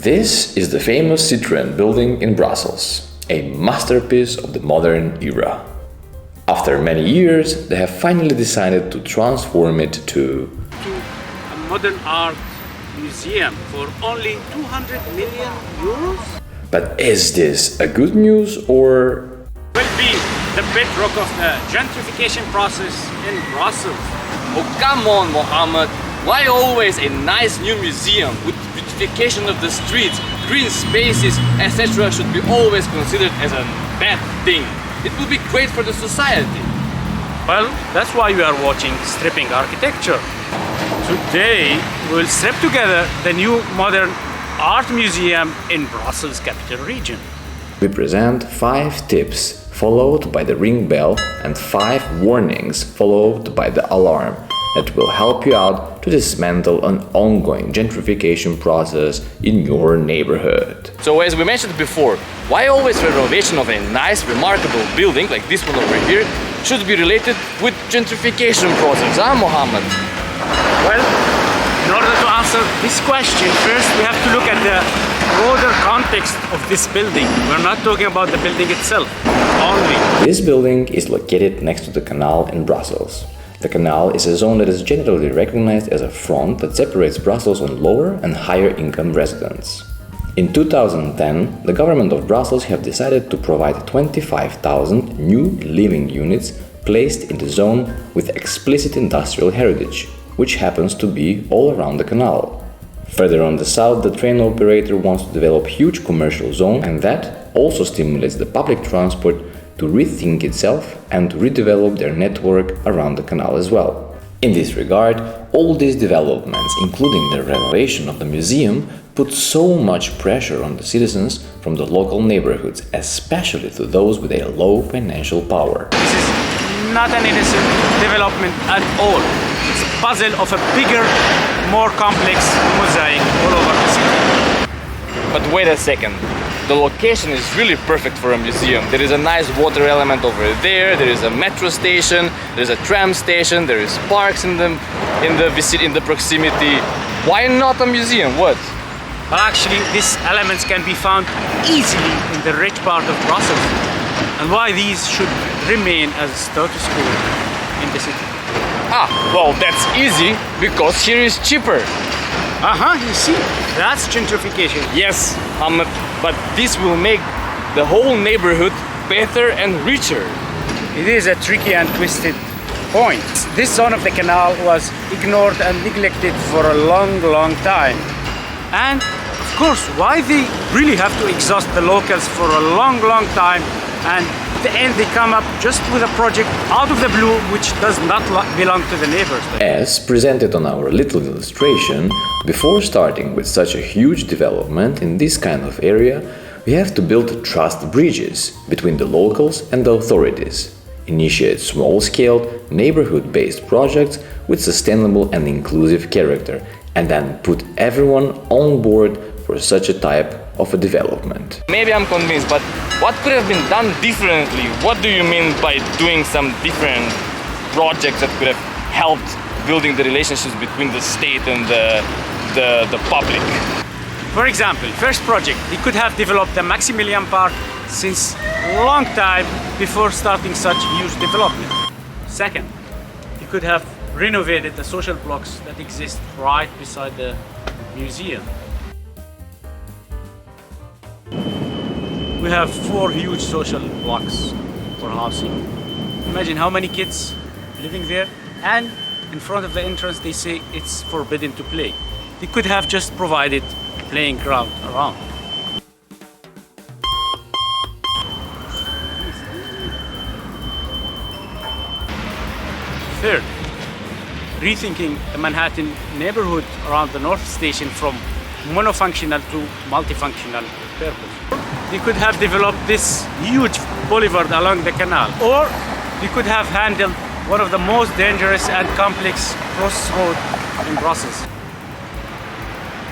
This is the famous Citroën building in Brussels, a masterpiece of the modern era. After many years, they have finally decided to transform it to a modern art museum for only 200 million euros? But is this a good news or Will be the bedrock of the gentrification process in Brussels. Oh, come on, Mohammed. Why always a nice new museum with beautification of the streets, green spaces, etc. should be always considered as a bad thing? It will be great for the society. Well, that's why we are watching Stripping Architecture. Today, we will strip together the new modern art museum in Brussels capital region. we present 5 tips followed by the ring bell and 5 warnings followed by the alarm that will help you out to dismantle an ongoing gentrification process in your neighborhood. So as we mentioned before, why always renovation of a nice, remarkable building like this one over here should be related with gentrification process, huh, Mohammed? Well, in order to answer this question, first we have to look at the broader context of this building. We're not talking about the building itself only. This building is located next to the canal in Brussels. The canal is a zone that is generally recognized as a front that separates Brussels on lower and higher income residents. In 2010, the government of Brussels have decided to provide 25,000 new living units placed in the zone with explicit industrial heritage, which happens to be all around the canal. Further on the south, the train operator wants to develop huge commercial zone, and that also stimulates the public transport to rethink itself and to redevelop their network around the canal as well. In this regard, all these developments, including the renovation of the museum, put so much pressure on the citizens from the local neighborhoods, especially to those with a low financial power. This is not an innocent development at all. It's a puzzle of a bigger, more complex mosaic all over the city. But wait a second. The location is really perfect for a museum. There is a nice water element over there, there is a metro station, there is a tram station, there is parks in the proximity. Why not a museum? What? Well, actually, these elements can be found easily in the rich part of Brussels. And why these should remain as status quo in the city? Ah, well, that's easy, because here is cheaper. You see, that's gentrification. Yes, but this will make the whole neighborhood better and richer. It is a tricky and twisted point. This zone of the canal was ignored and neglected for a long time. And of course, why they really have to exhaust the locals for a long time, and at the end they come up just with a project out of the blue which does not belong to the neighbors. As presented on our little illustration, before starting with such a huge development in this kind of area, we have to build trust bridges between the locals and the authorities, initiate small-scale, neighborhood-based projects with sustainable and inclusive character, and then put everyone on board for such a type of a development. Maybe I'm convinced, but what could have been done differently? What do you mean by doing some different projects that could have helped building the relationships between the state and the public? For example, first project, they could have developed the Maximilian Park since a long time before starting such huge development. Second, they could have renovated the social blocks that exist right beside the museum. We have 4 huge social blocks for housing. Imagine how many kids living there, and in front of the entrance they say it's forbidden to play. They could have just provided a playing ground around. Third, rethinking the Manhattan neighborhood around the North Station from monofunctional to multifunctional purpose. They could have developed this huge boulevard along the canal, or they could have handled one of the most dangerous and complex crossroads in Brussels.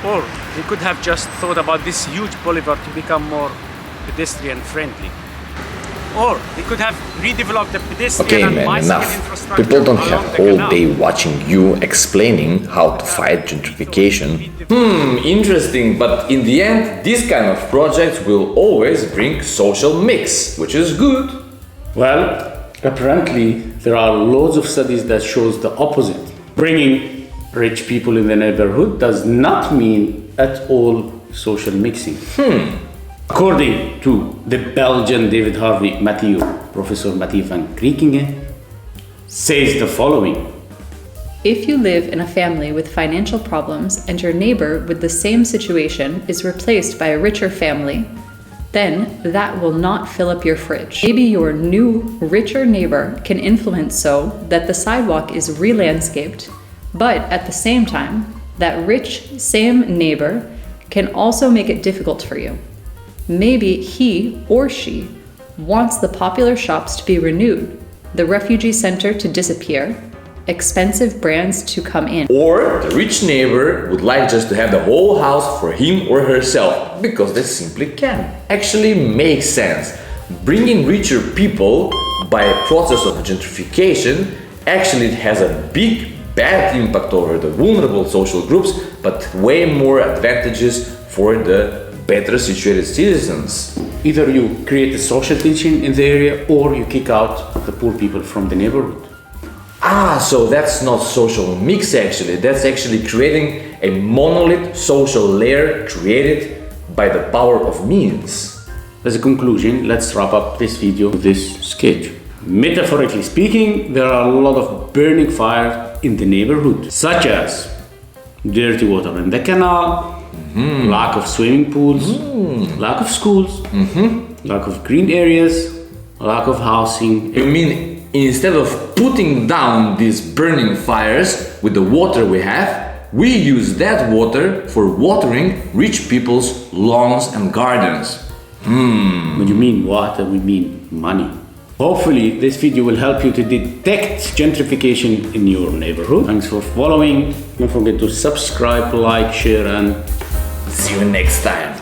Or they could have just thought about this huge boulevard to become more pedestrian friendly. Or they could have redeveloped the pedestrian Okay, and man, bicycle enough. infrastructure People don't along have the all canal. day watching you explaining how to fight gentrification. Interesting, but in the end, these kind of projects will always bring social mix, which is good. Well, apparently there are loads of studies that shows the opposite. Bringing rich people in the neighborhood does not mean at all social mixing. According to the Belgian David Harvey Mathieu, Professor Mathieu van Kriekingen, says the following. If you live in a family with financial problems and your neighbor with the same situation is replaced by a richer family, then that will not fill up your fridge. Maybe your new, richer neighbor can influence so that the sidewalk is re-landscaped, but at the same time, that rich, same neighbor can also make it difficult for you. Maybe he or she wants the popular shops to be renewed, the refugee center to disappear, expensive brands to come in. Or the rich neighbor would like just to have the whole house for him or herself, because they simply can. Actually makes sense. Bringing richer people by a process of gentrification actually has a big bad impact over the vulnerable social groups, but way more advantages for the better situated citizens. Either you create a social tension in the area or you kick out the poor people from the neighborhood. So that's not social mix actually, that's actually creating a monolith social layer created by the power of means. As a conclusion, let's wrap up this video with this sketch. Metaphorically speaking, there are a lot of burning fires in the neighborhood, such as dirty water in the canal, lack of swimming pools, lack of schools, lack of green areas, lack of housing. You mean instead of putting down these burning fires with the water we have, we use that water for watering rich people's lawns and gardens. When you mean water, we mean money. Hopefully this video will help you to detect gentrification in your neighborhood. Thanks for following. Don't forget to subscribe, like, share, and See you next time.